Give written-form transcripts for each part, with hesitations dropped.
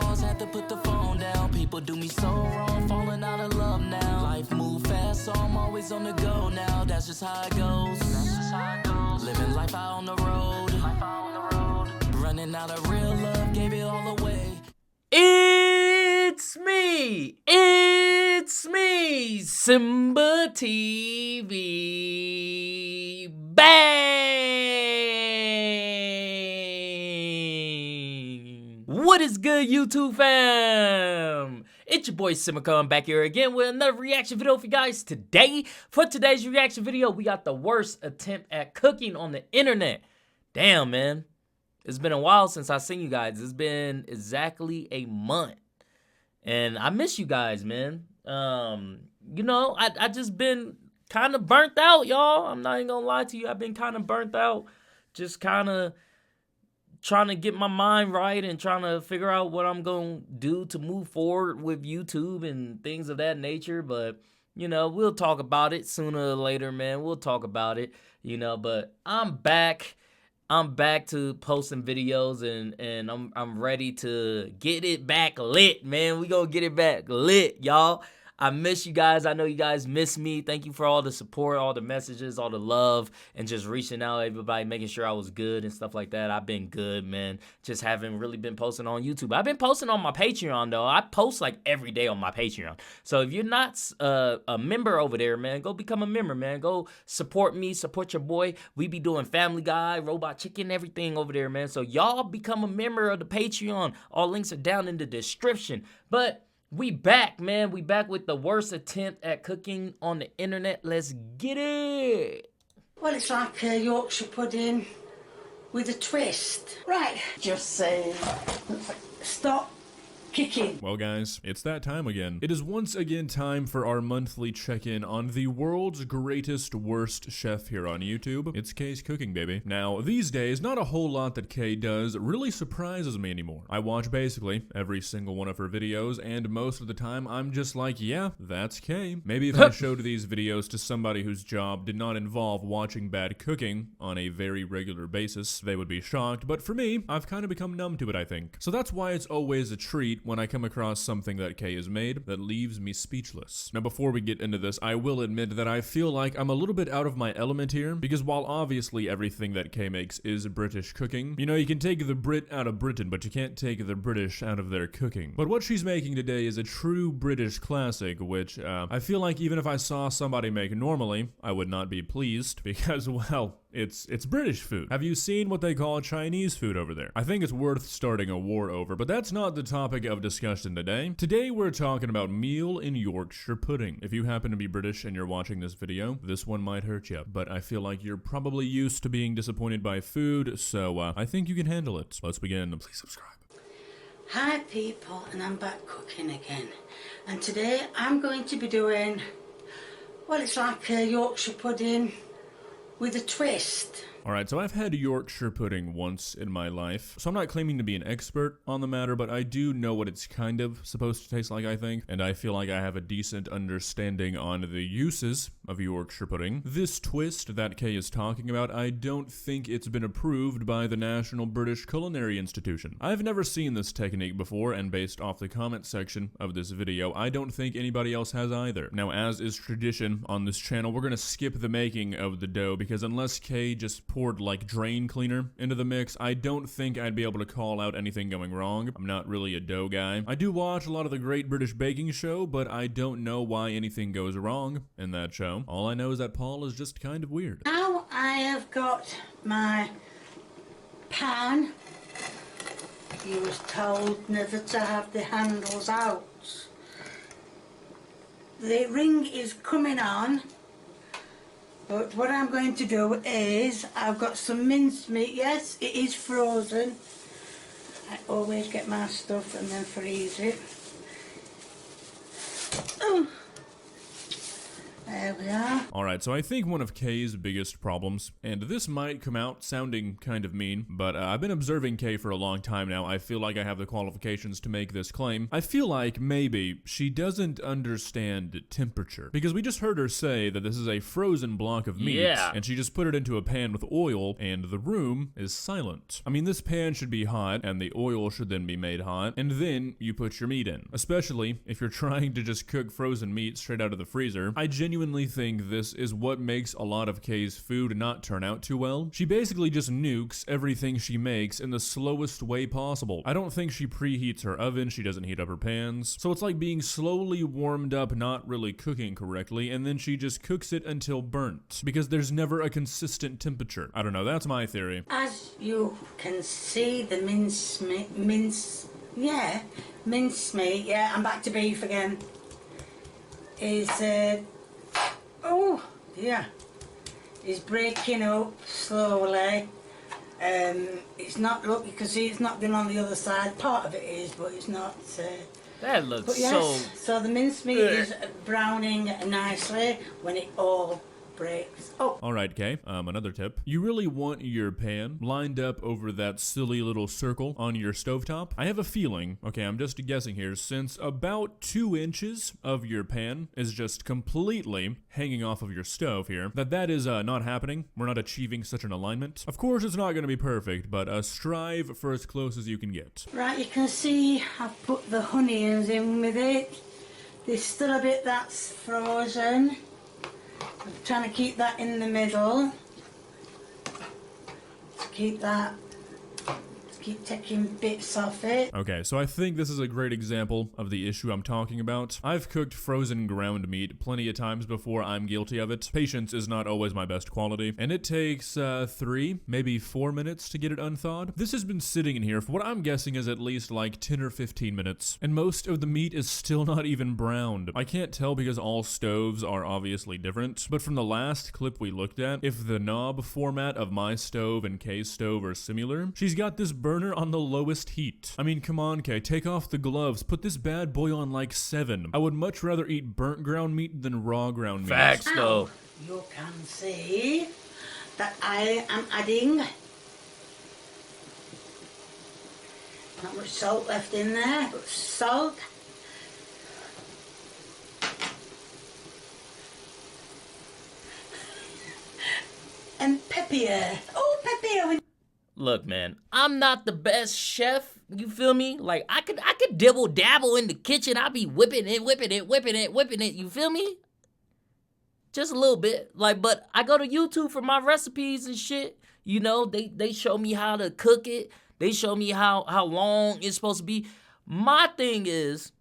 pause, had to put the phone down. People do me so wrong, falling out of love now. Life move fast, so I'm always on the go now. That's just how it goes. Living life out on the road. Running out of real love, gave it all away. It's me, SimbaTv, bang! What is good, YouTube fam? It's your boy Simba coming back here again with another reaction video for you guys today. For today's reaction video, we got the worst attempt at cooking on the internet. Damn, man. It's been a while since I've seen you guys. It's been exactly a month. And I miss you guys, man. You know, I just been kind of burnt out, y'all. I'm not even gonna lie to you. I've been kind of burnt out. Just kind of trying to get my mind right and trying to figure out what I'm gonna do to move forward with YouTube and things of that nature. But, you know, we'll talk about it sooner or later, man. We'll talk about it, you know. But I'm back. I'm back to posting videos and I'm ready to get it back lit, man. We gonna get it back lit, y'all. I miss you guys. I know you guys miss me. Thank you for all the support, all the messages, all the love, and just reaching out to everybody, making sure I was good and stuff like that. I've been good, man. Just haven't really been posting on YouTube. I've been posting on my Patreon, though. I post like every day on my Patreon. So if you're not a member over there, man, go become a member, man. Go support me, support your boy. We be doing Family Guy, Robot Chicken, everything over there, man. So y'all become a member of the Patreon. All links are down in the description. But we back, man. We back with the worst attempt at cooking on the internet. Let's get it. Well, it's like a Yorkshire pudding with a twist. Right, just say, stop kicking. Well guys, it's that time again. It is once again time for our monthly check-in on the world's greatest worst chef here on YouTube. It's Kay's cooking, baby. Now, these days, not a whole lot that Kay does really surprises me anymore. I watch basically every single one of her videos, and most of the time, I'm just like, yeah, that's Kay. Maybe if I showed these videos to somebody whose job did not involve watching bad cooking on a very regular basis, they would be shocked, but for me, I've kind of become numb to it, I think. So that's why it's always a treat when I come across something that Kay has made that leaves me speechless. Now, before we get into this, I will admit that I feel like I'm a little bit out of my element here, because while obviously everything that Kay makes is British cooking, you know, you can take the Brit out of Britain, but you can't take the British out of their cooking. But what she's making today is a true British classic, which I feel like even if I saw somebody make normally, I would not be pleased, because, well, it's British food. Have you seen what they call Chinese food over there? I think it's worth starting a war over, but that's not the topic of discussion today. Today we're talking about meal in Yorkshire pudding. If you happen to be British and you're watching this video, this one might hurt you, but I feel like you're probably used to being disappointed by food, so I think you can handle it. Let's begin. Please subscribe. Hi people, and I'm back cooking again. And today I'm going to be doing, well, it's like a Yorkshire pudding with a twist. Alright, so I've had Yorkshire pudding once in my life, so I'm not claiming to be an expert on the matter, but I do know what it's kind of supposed to taste like, I think, and I feel like I have a decent understanding on the uses of Yorkshire pudding. This twist that Kay is talking about, I don't think it's been approved by the National British Culinary Institution. I've never seen this technique before, and based off the comment section of this video, I don't think anybody else has either. Now, as is tradition on this channel, we're gonna skip the making of the dough, because unless Kay just poured like drain cleaner into the mix, I don't think I'd be able to call out anything going wrong. I'm not really a dough guy. I do watch a lot of the Great British Baking Show, but I don't know why anything goes wrong in that show. All I know is that Paul is just kind of weird. Now I have got my pan. You was told never to have the handles out. The ring is coming on. But what I'm going to do is, I've got some mincemeat. Yes, it is frozen. I always get my stuff and then freeze it. There we are. Alright, so I think one of Kay's biggest problems, and this might come out sounding kind of mean, but I've been observing Kay for a long time now. I feel like I have the qualifications to make this claim. I feel like maybe she doesn't understand temperature, because we just heard her say that this is a frozen block of meat, and she just put it into a pan with oil, and the room is silent. I mean, this pan should be hot, and the oil should then be made hot, and then you put your meat in. Especially if you're trying to just cook frozen meat straight out of the freezer. I genuinely think this is what makes a lot of Kay's food not turn out too well. She basically just nukes everything she makes in the slowest way possible. I don't think she preheats her oven, she doesn't heat up her pans. So it's like being slowly warmed up, not really cooking correctly, and then she just cooks it until burnt. Because there's never a consistent temperature. I don't know, that's my theory. As you can see, the mincemeat, yeah, I'm back to beef again, is, is breaking up slowly. It's not, look, you can see it's not been on the other side. Part of it is, but it's not. That looks but yes, so the mincemeat is browning nicely when it all breaks. Oh. Alright, Kay, another tip. You really want your pan lined up over that silly little circle on your stovetop. I have a feeling, okay, I'm just guessing here, since about 2 inches of your pan is just completely hanging off of your stove here, that is not happening. We're not achieving such an alignment. Of course, it's not going to be perfect, but strive for as close as you can get. Right, you can see I've put the onions in with it. There's still a bit that's frozen. I'm trying to keep that in the middle. Keep that. Keep taking bits off it. Okay, so I think this is a great example of the issue I'm talking about. I've cooked frozen ground meat plenty of times before. I'm guilty of it. Patience is not always my best quality, and it takes 3, maybe 4 minutes to get it unthawed. This has been sitting in here for what I'm guessing is at least like 10 or 15 minutes, and most of the meat is still not even browned. I can't tell because all stoves are obviously different, but from the last clip we looked at, if the knob format of my stove and Kay's stove are similar, she's got this burner on the lowest heat. I mean, come on, Kay, take off the gloves, put this bad boy on like 7. I would much rather eat burnt ground meat than raw ground meat. Facts, though. You can see that I am adding not much salt left in there, but salt. And pepper. Oh, pepper. Look, man, I'm not the best chef, you feel me? Like, I could dibble dabble in the kitchen. I be whipping it, you feel me? Just a little bit. Like, but I go to YouTube for my recipes and shit. You know, they show me how to cook it. They show me how long it's supposed to be. My thing is,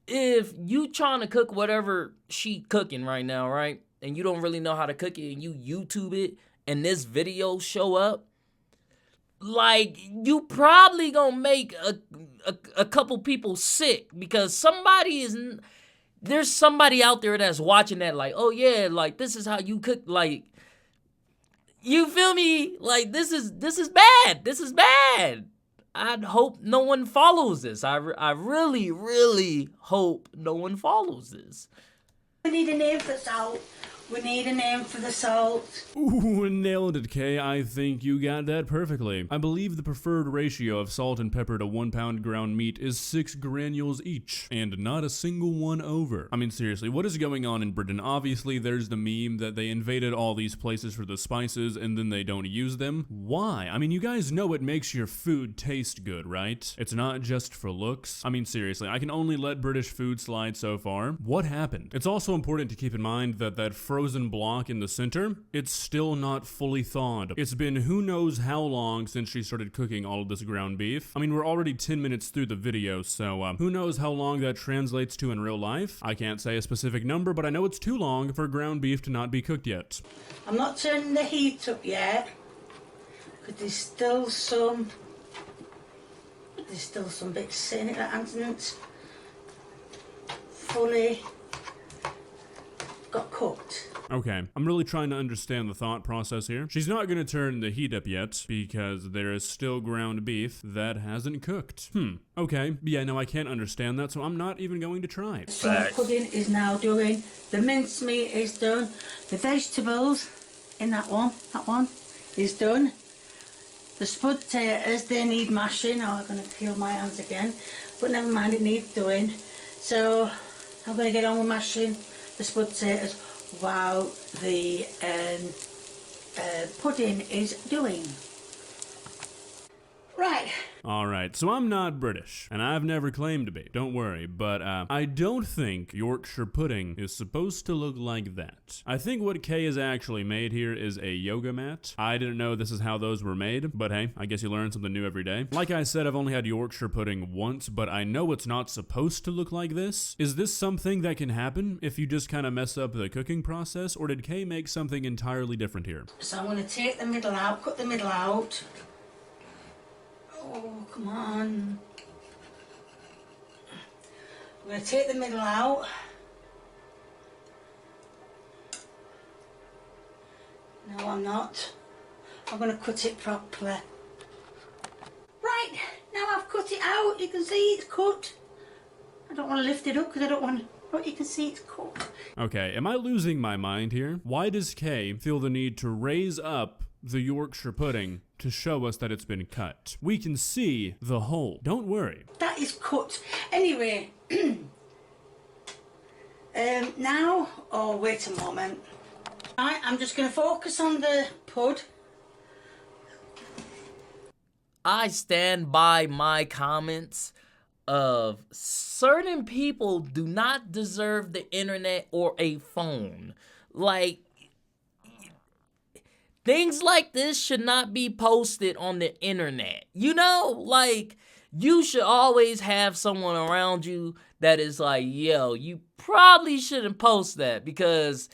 if you trying to cook whatever she cooking right now, right? And you don't really know how to cook it and you YouTube it and this video show up, like, you probably gonna make a couple people sick because there's somebody out there that's watching that like, oh yeah, like, this is how you cook, like, you feel me? Like, this is bad. This is bad. I hope no one follows this. I really, really hope no one follows this. We need a name for salt. We need a name for the salt. Ooh, nailed it, Kay. I think you got that perfectly. I believe the preferred ratio of salt and pepper to 1 pound ground meat is 6 granules each, and not a single one over. I mean, seriously, what is going on in Britain? Obviously, there's the meme that they invaded all these places for the spices and then they don't use them. Why? I mean, you guys know it makes your food taste good, right? It's not just for looks. I mean, seriously, I can only let British food slide so far. What happened? It's also important to keep in mind that frozen block in the center, it's still not fully thawed. It's been who knows how long since she started cooking all of this ground beef. I mean, we're already 10 minutes through the video, so who knows how long that translates to in real life. I can't say a specific number, but I know it's too long for ground beef to not be cooked yet. I'm not turning the heat up yet, because there's still some bits sitting at that hasn't fully got cooked. Okay, I'm really trying to understand the thought process here. She's not gonna turn the heat up yet because there is still ground beef that hasn't cooked. Okay, yeah, no, I can't understand that, so I'm not even going to try. So the pudding is now doing, the mincemeat is done, the vegetables in that one is done. The spud potatoes, they need mashing. Oh, I'm going to peel my hands again, but never mind, it needs doing. So I'm going to get on with mashing the spud potatoes while the pudding is doing. Right. Alright, so I'm not British, and I've never claimed to be, don't worry, but I don't think Yorkshire pudding is supposed to look like that. I think what Kay has actually made here is a yoga mat. I didn't know this is how those were made, but hey, I guess you learn something new every day. Like I said, I've only had Yorkshire pudding once, but I know it's not supposed to look like this. Is this something that can happen if you just kind of mess up the cooking process, or did Kay make something entirely different here? So I'm going to take the middle out, cut the middle out. Oh, come on. I'm going to take the middle out. No, I'm not. I'm going to cut it properly. Right, now I've cut it out. You can see it's cut. I don't want to lift it up because I don't want to... But you can see it's cut. Okay, am I losing my mind here? Why does Kay feel the need to raise up the Yorkshire pudding to show us that it's been cut? We can see the hole. Don't worry. That is cut. Anyway, now, oh wait a moment. Right, I'm just going to focus on the pud. I stand by my comments of certain people do not deserve the internet or a phone. Like, things like this should not be posted on the internet. You know, like, you should always have someone around you that is like, yo, you probably shouldn't post that because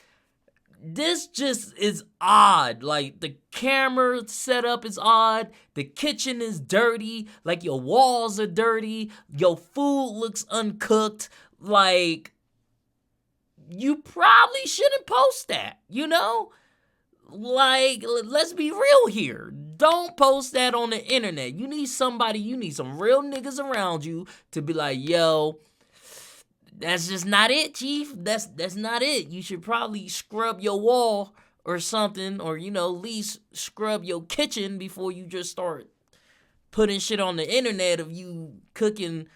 this just is odd. Like, the camera setup is odd. The kitchen is dirty. Like, your walls are dirty. Your food looks uncooked. Like, you probably shouldn't post that, you know? Like, let's be real here. Don't post that on the internet. You need somebody, you need some real niggas around you to be like, yo, that's just not it, chief. That's not it. You should probably scrub your wall or something, or, you know, at least scrub your kitchen before you just start putting shit on the internet of you cooking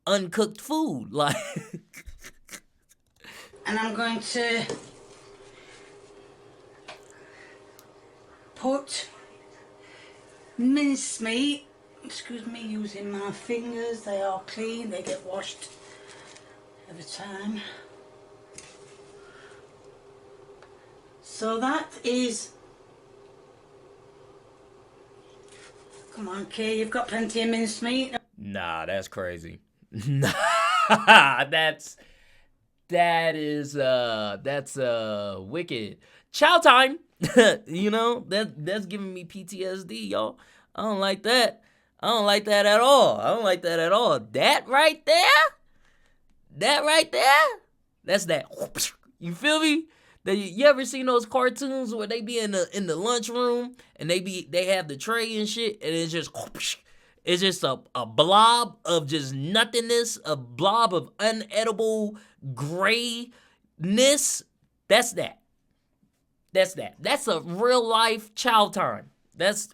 uncooked food. Like, and I'm going to put mincemeat, excuse me using my fingers, they are clean, they get washed every time. So that is, come on Kay, you've got plenty of mincemeat. nah, that's crazy. Nah, that's wicked. Chow time. You know, that's giving me PTSD, y'all. I don't like that. I don't like that at all. I don't like that at all. That right there, that's that. You feel me? You ever seen those cartoons where they be in the lunchroom and they have the tray and shit, and it's just a blob of just nothingness, a blob of unedible grayness. That's that. That's a real life chow time. That's,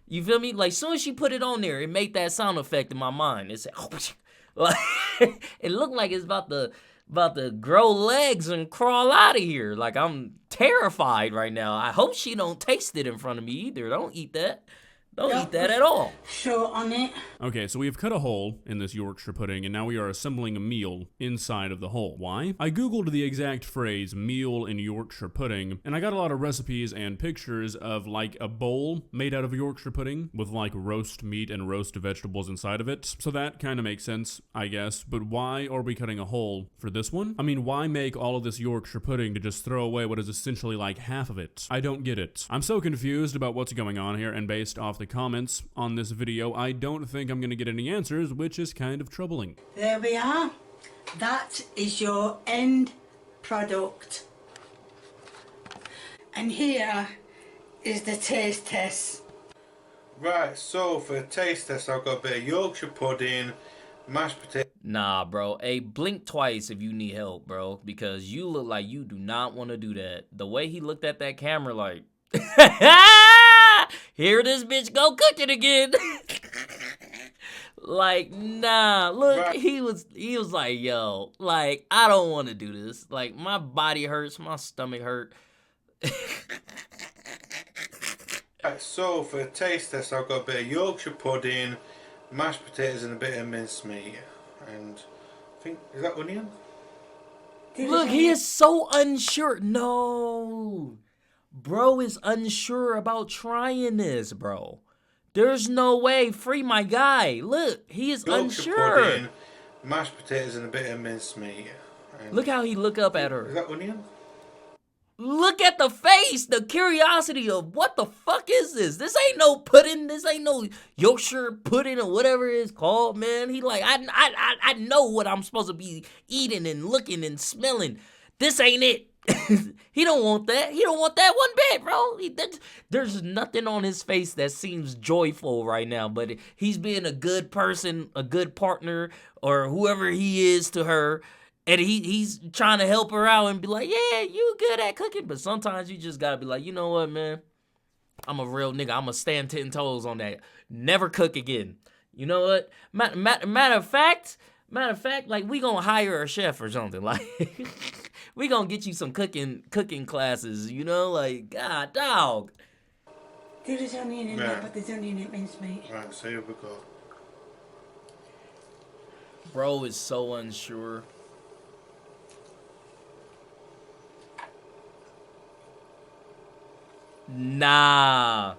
you feel me? Like, soon as she put it on there, it made that sound effect in my mind. It said, like, it looked like it's about to grow legs and crawl out of here. Like, I'm terrified right now. I hope she don't taste it in front of me either. Don't eat that. Don't eat that at all. Short on it. Okay, so we have cut a hole in this Yorkshire pudding, and now we are assembling a meal inside of the hole. Why? I googled the exact phrase, meal in Yorkshire pudding, and I got a lot of recipes and pictures of, like, a bowl made out of Yorkshire pudding with, like, roast meat and roast vegetables inside of it. So that kind of makes sense, I guess, but why are we cutting a hole for this one? I mean, why make all of this Yorkshire pudding to just throw away what is essentially like half of it? I don't get it. I'm so confused about what's going on here, and based off the comments on this video, I don't think I'm gonna get any answers, which is kind of troubling. There we are. That is your end product. And here is the taste test. Right, so for a taste test, I've got a bit of Yorkshire pudding, mashed potato. Nah, bro. Hey, blink twice if you need help, bro. Because you look like you do not want to do that. The way he looked at that camera like, here this bitch go cooking again. Like, nah. Look, Right. he was like, yo, like, I don't want to do this. Like, my body hurts. My stomach hurt. Right, so for a taste test, I've got a bit of Yorkshire pudding, mashed potatoes, and a bit of mincemeat. And I think, is that onion? Look, he is so unsure. No. Bro is unsure about trying this, bro. There's no way. Free my guy. Look, he is Yorkshire unsure. pudding, mashed potatoes, and a bit of mincemeat. And Look how he look up at is her. that onion? Look at the face, the curiosity of what the fuck is this? This ain't no pudding. This ain't no Yorkshire pudding or whatever it's called, man. He like, I know what I'm supposed to be eating and looking and smelling. This ain't it. He don't want that. He don't want that one bit, bro. There's nothing on his face that seems joyful right now, but he's being a good person, a good partner, or whoever he is to her. And he's trying to help her out and be like, yeah, you good at cooking. But sometimes you just gotta be like, you know what, man? I'm a real nigga. I'm gonna stand 10 toes on that. Never cook again. You know what? Matter of fact, like, we gonna hire a chef or something. Like, we gonna get you some cooking classes, you know? Like, God, dog. There's onion in Yeah. there, but there's onion in mincemeat. Right, so here we go. Bro is so unsure. Nah.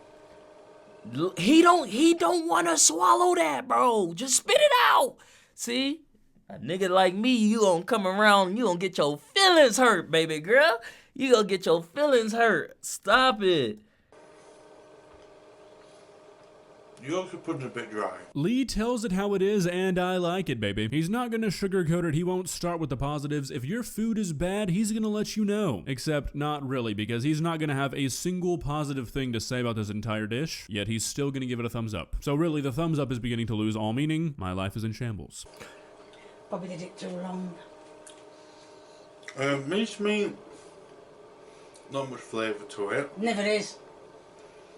He don't want to swallow that, bro. Just spit it out. See? A nigga like me, you gonna come around, you gonna get your feelings hurt, baby girl. You gonna get your feelings hurt. Stop it. Yorkshire pudding's a bit dry. Lee tells it how it is, and I like it, baby. He's not gonna sugarcoat it. He won't start with the positives. If your food is bad, he's gonna let you know. Except not really, because he's not gonna have a single positive thing to say about this entire dish, yet he's still gonna give it a thumbs up. So really, the thumbs up is beginning to lose all meaning. My life is in shambles. Probably did it too long. Mincemeat, not much flavour to it. Never is.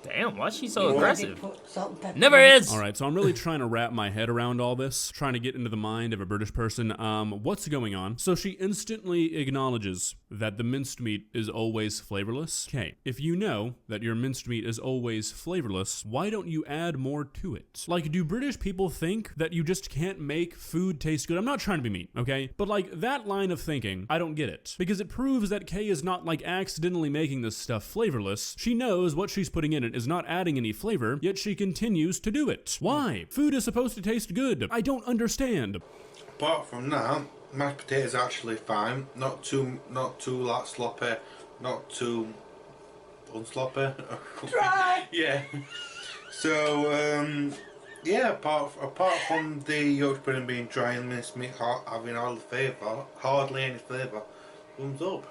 Damn, why is she so What? aggressive? Put salt and pepper Never in it. is. Alright, so I'm really trying to wrap my head around all this, trying to get into the mind of a British person. What's going on? So she instantly acknowledges that the minced meat is always flavorless. Okay, if you know that your minced meat is always flavorless, why don't you add more to it? Like, do British people think that you just can't make food taste good? I'm not trying to be mean, okay? But like, that line of thinking, I don't get it. Because it proves that Kay is not like accidentally making this stuff flavorless. She knows what she's putting in it is not adding any flavor, yet she continues to do it. Why? Food is supposed to taste good. I don't understand. Apart from that, mashed potatoes are actually fine. Not too like sloppy, not too unsloppy. Dry. Yeah. So yeah, apart from the Yorkshire pudding being dry and mincemeat having all the flavour, hardly any flavour, thumbs up.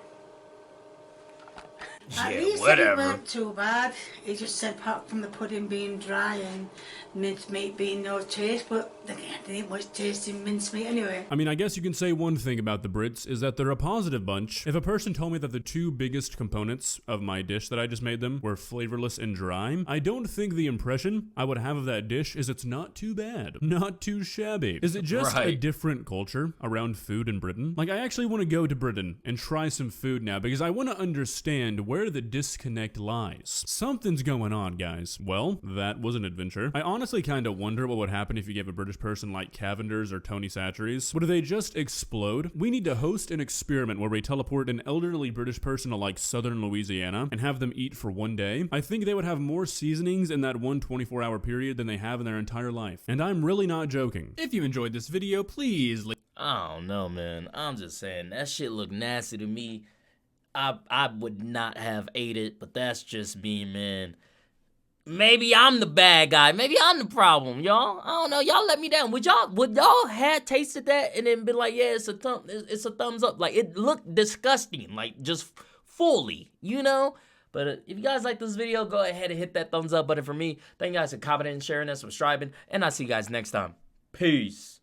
At Yeah, least it whatever. weren't too bad. He just said apart from the pudding being dry and mincemeat being no taste, but there ain't much taste in mincemeat anyway. I mean, I guess you can say one thing about the Brits is that they're a positive bunch. If a person told me that the two biggest components of my dish that I just made them were flavorless and dry, I don't think the impression I would have of that dish is it's not too bad, not too shabby. Is it just a Right. different culture around food in Britain? Like, I actually want to go to Britain and try some food now because I want to understand where the disconnect lies. Something's going on, guys. Well, that was an adventure. I honestly kind of wonder what would happen if you gave a British person like Cavender's or Tony Chachere's. Would they just explode? We need to host an experiment where we teleport an elderly British person to like southern Louisiana and have them eat for one day. I think they would have more seasonings in that one 24-hour period than they have in their entire life. And I'm really not joking. If you enjoyed this video, please leave. I don't know, man. I'm just saying, that shit look nasty to me. I would not have ate it, but that's just me, man. Maybe I'm the bad guy. Maybe I'm the problem, y'all. I don't know. Y'all let me down. Would y'all had tasted that and then be like, yeah, it's a thumbs up. Like, it looked disgusting, like just fully, you know? But if you guys like this video, go ahead and hit that thumbs up button for me. Thank you guys for commenting, sharing, and subscribing. And I'll see you guys next time. Peace.